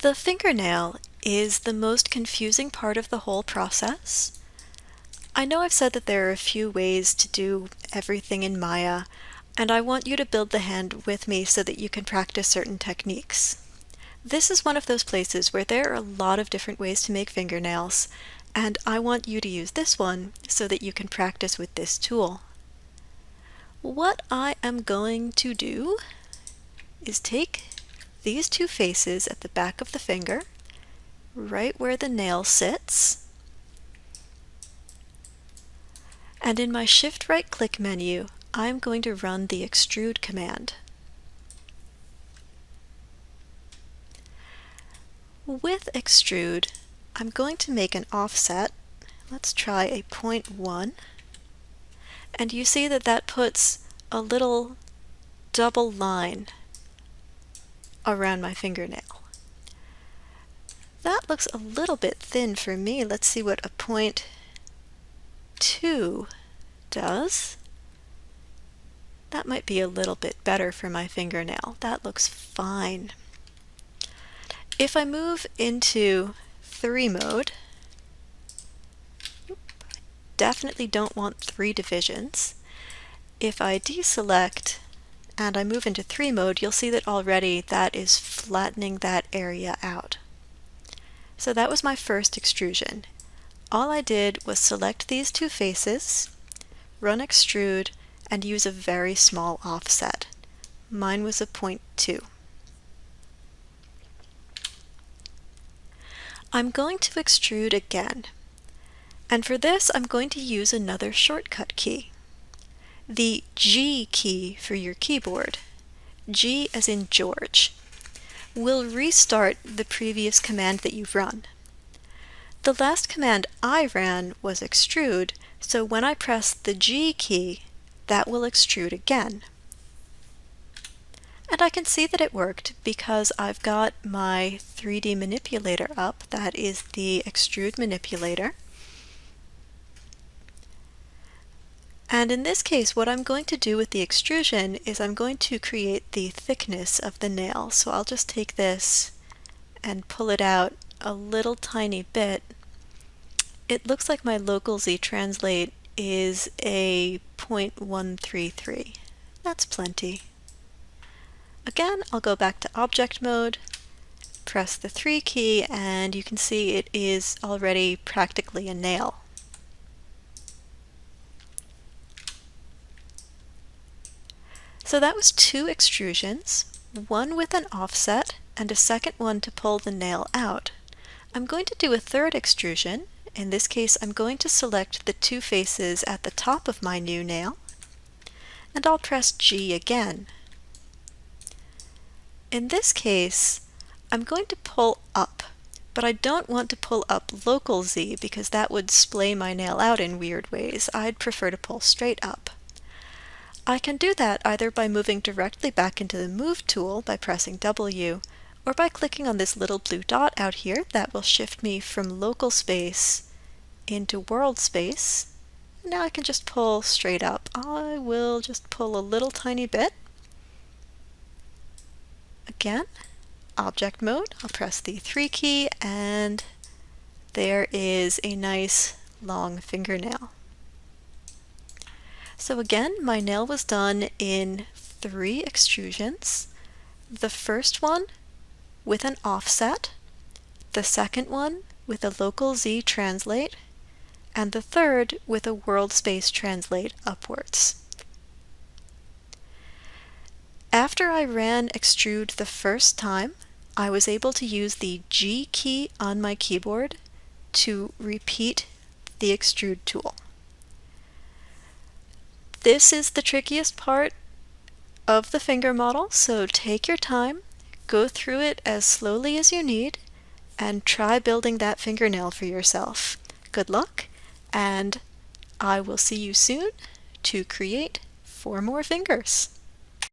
The fingernail is the most confusing part of the whole process. I know I've said that there are a few ways to do everything in Maya, and I want you to build the hand with me so that you can practice certain techniques. This is one of those places where there are a lot of different ways to make fingernails, and I want you to use this one so that you can practice with this tool. What I am going to do is take these two faces at the back of the finger, right where the nail sits, and in my Shift right click menu, I'm going to run the extrude command. With extrude, I'm going to make an offset. Let's try a 0.1, and you see that that puts a little double line around my fingernail. That looks a little bit thin for me. Let's see what a 0.2 does. That might be a little bit better for my fingernail. That looks fine. If I move into 3 mode, definitely don't want 3 divisions. If I deselect and I move into 3 mode, you'll see that already that is flattening that area out. So that was my first extrusion. All I did was select these two faces, run extrude, and use a very small offset. Mine was a 0.2. I'm going to extrude again, and for this I'm going to use another shortcut key. The G key for your keyboard, G as in George, will restart the previous command that you've run. The last command I ran was extrude, so when I press the G key, that will extrude again. And I can see that it worked because I've got my 3D manipulator up. That is the extrude manipulator. And in this case, what I'm going to do with the extrusion is I'm going to create the thickness of the nail. So I'll just take this and pull it out a little tiny bit. It looks like my local Z translate is a 0.133. That's plenty. Again, I'll go back to object mode, press the 3 key, and you can see it is already practically a nail. So that was 2 extrusions, one with an offset and a second one to pull the nail out. I'm going to do a third extrusion. In this case, I'm going to select the 2 faces at the top of my new nail, and I'll press G again. In this case, I'm going to pull up, but I don't want to pull up local Z because that would splay my nail out in weird ways. I'd prefer to pull straight up. I can do that either by moving directly back into the Move tool by pressing W, or by clicking on this little blue dot out here that will shift me from local space into world space. Now I can just pull straight up. I will just pull a little tiny bit. Again, object mode, I'll press the 3 key, and there is a nice long fingernail. So again, my nail was done in 3 extrusions. The first one with an offset, the second one with a local Z translate, and the third with a world space translate upwards. After I ran extrude the first time, I was able to use the G key on my keyboard to repeat the extrude tool. This is the trickiest part of the finger model, so take your time, go through it as slowly as you need, and try building that fingernail for yourself. Good luck, and I will see you soon to create 4 more fingers.